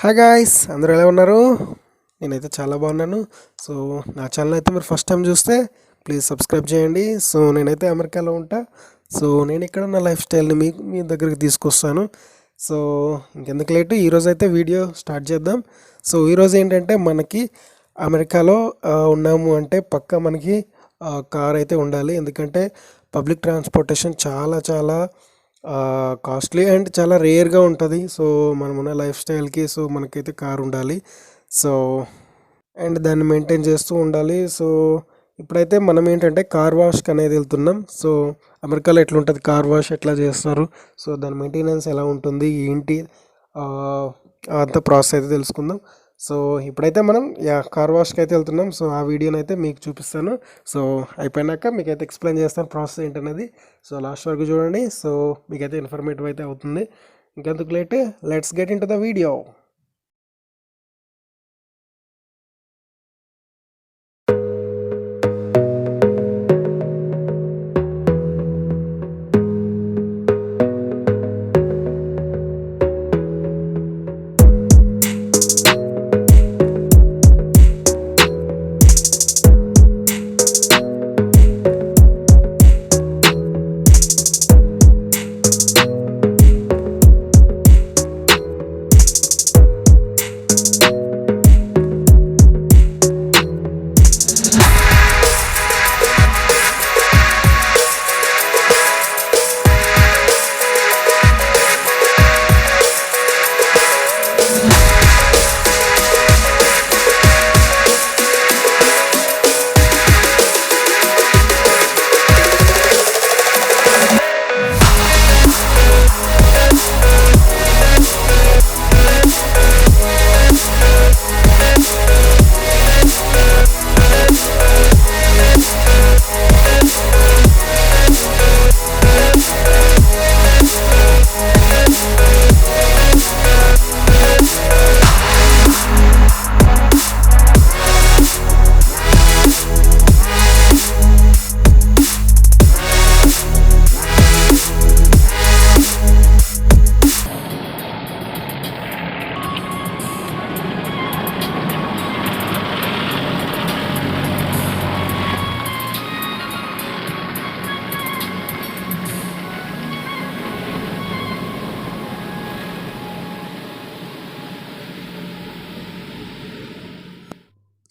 Hi guys, అందరూ ఎలా ఉన్నారు? నేనైతే చాలా బాగున్నాను. సో నా ఛానల్ అయితే మీరు ఫస్ట్ టైం చూస్తే ప్లీజ్ సబ్స్క్రైబ్ చేయండి. సో నేనైతే అమెరికాలో ఉంటా. సో నేను ఇక్కడ నా లైఫ్ స్టైల్ని మీ దగ్గరికి తీసుకొస్తాను. సో ఇంకెందుకు లేటు, ఈరోజు అయితే వీడియో స్టార్ట్ చేద్దాం. సో ఈరోజు ఏంటంటే మనకి అమెరికాలో ఉన్నాము అంటే పక్కా మనకి కార్ అయితే ఉండాలి. ఎందుకంటే పబ్లిక్ ట్రాన్స్పోర్టేషన్ చాలా చాలా కాస్ట్లీ అండ్ చాలా రేర్గా ఉంటుంది. సో మనమున్న లైఫ్ స్టైల్కి సో మనకైతే కార్ ఉండాలి. సో అండ్ దాన్ని మెయింటైన్ చేస్తూ ఉండాలి. సో ఇప్పుడైతే మనం ఏంటంటే కార్ వాష్కి అనేది వెళ్తున్నాం. సో అమెరికాలో ఎట్లుంటుంది కార్ వాష్, ఎట్లా చేస్తారు, సో దాని మెయింటెనెన్స్ ఎలా ఉంటుంది ఏంటి, అంత ప్రాసెస్ అయితే తెలుసుకుందాం. సో ఇప్పుడైతే మనం కార్ వాష్కి అయితే వెళ్తున్నాం. సో ఆ వీడియోని అయితే మీకు చూపిస్తాను. సో అయిపోయినాక మీకైతే ఎక్స్ప్లెయిన్ చేస్తాను ప్రాసెస్ ఏంటనేది. సో లాస్ట్ వరకు చూడండి. సో మీకైతే ఇన్ఫర్మేటివ్ అయితే అవుతుంది. ఇంకెందుకు late, let's get in to the video.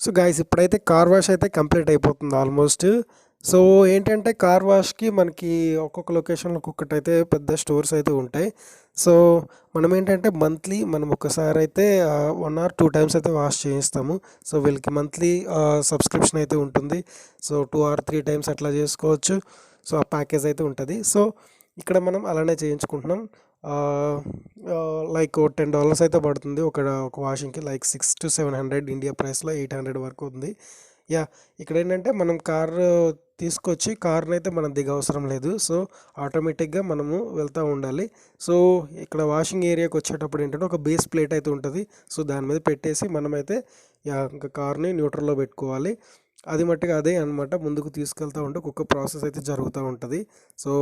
So guys, ఇప్పుడైతే కార్ వాష్ అయితే కంప్లీట్ అయిపోతుంది ఆల్మోస్ట్. సో ఏంటంటే కార్ వాష్కి మనకి ఒక్కొక్క లొకేషన్లో ఒక్కొక్కటైతే పెద్ద స్టోర్స్ అయితే ఉంటాయి. సో మనం ఏంటంటే మంత్లీ మనం ఒకసారి అయితే 1 or 2 times అయితే వాష్ చేయిస్తాము. సో వీళ్ళకి మంత్లీ సబ్స్క్రిప్షన్ అయితే ఉంటుంది. సో 2 or 3 times అట్లా చేసుకోవచ్చు. సో ఆ ప్యాకేజ్ అయితే ఉంటుంది. సో ఇక్కడ మనం అలానే చేయించుకుంటున్నాం. లైక్ $10 అయితే పడుతుంది ఒక వాషింగ్కి. లైక్ 600 to 700 ఇండియా ప్రైస్లో 800 వరకు ఉంది. ఇక్కడ ఏంటంటే మనం కార్ తీసుకొచ్చి కార్ని అయితే మనం దిగవసరం లేదు. సో ఆటోమేటిక్గా మనము వెళ్తూ ఉండాలి. సో ఇక్కడ వాషింగ్ ఏరియాకి వచ్చేటప్పుడు ఏంటంటే ఒక బేస్ ప్లేట్ అయితే ఉంటుంది. సో దాని మీద పెట్టేసి మనమైతే ఇంకా కార్ని న్యూట్రల్లో పెట్టుకోవాలి. అది మట్టుగా అదే అనమాట, ముందుకు తీసుకెళ్తూ ఉంటే ఒక్కొక్క ప్రాసెస్ అయితే జరుగుతూ ఉంటుంది. సో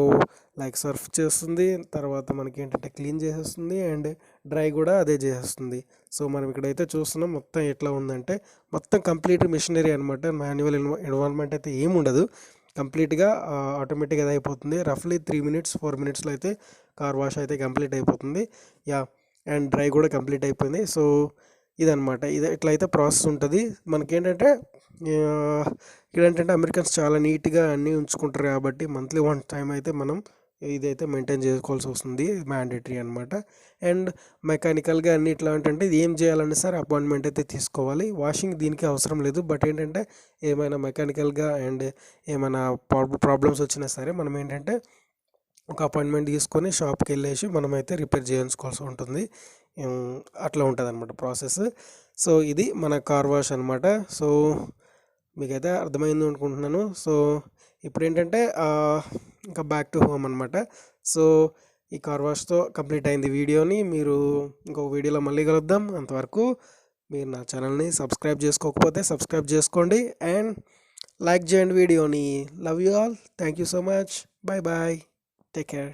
లైక్ సర్ఫ్ చేస్తుంది, తర్వాత మనకి ఏంటంటే క్లీన్ చేసేస్తుంది, అండ్ డ్రై కూడా అదే చేసేస్తుంది. సో మనం ఇక్కడైతే చూస్తున్నాం మొత్తం ఎట్లా ఉందంటే మొత్తం కంప్లీట్ మిషనరీ అనమాట. మాన్యువల్ ఇన్వాల్వ్మెంట్ అయితే ఏమి ఉండదు. కంప్లీట్గా ఆటోమేటిక్గా అది అయిపోతుంది. రఫ్లీ 3 minutes 4 minutesలో అయితే కార్ వాష్ అయితే కంప్లీట్ అయిపోతుంది. అండ్ డ్రై కూడా కంప్లీట్ అయిపోయింది. సో ఇదనమాట, ఇట్లయితే ప్రాసెస్ ఉంటుంది. మనకేంటంటే ఇక్కడ ఏంటంటే అమెరికన్స్ చాలా నీట్గా అన్నీ ఉంచుకుంటారు కాబట్టి మంత్లీ 1 time అయితే మనం ఇదైతే మెయింటైన్ చేసుకోవాల్సి వస్తుంది, మ్యాండేటరీ అనమాట. అండ్ మెకానికల్గా అన్ని ఇట్లా ఏంటంటే ఇది ఏం చేయాలన్నా సరే అపాయింట్మెంట్ అయితే తీసుకోవాలి. వాషింగ్ దీనికి అవసరం లేదు. బట్ ఏంటంటే ఏమైనా మెకానికల్గా అండ్ ఏమైనా ప్రాబ్లమ్స్ వచ్చినా సరే మనం ఏంటంటే ఒక అపాయింట్మెంట్ తీసుకొని షాప్కి వెళ్ళేసి మనమైతే రిపేర్ చేయించుకోవాల్సి ఉంటుంది. అట్లా ఉంటుంది అనమాట ప్రాసెస్. సో ఇది మన కార్ వాష్ అనమాట. సో మీకైతే అర్థమైంది అనుకుంటున్నాను. సో ఇప్పుడు ఏంటంటే ఇంకా బ్యాక్ టు హోమ్ అనమాట. సో ఈ కార్ వాష్తో కంప్లీట్ అయింది వీడియోని. మీరు ఇంకొక వీడియోలో మళ్ళీ కలుద్దాం. అంతవరకు మీరు నా ఛానల్ని సబ్స్క్రైబ్ చేసుకోకపోతే సబ్స్క్రైబ్ చేసుకోండి అండ్ లైక్ చేయండి వీడియోని. Love you all. Thank you so much. Bye bye. Take care.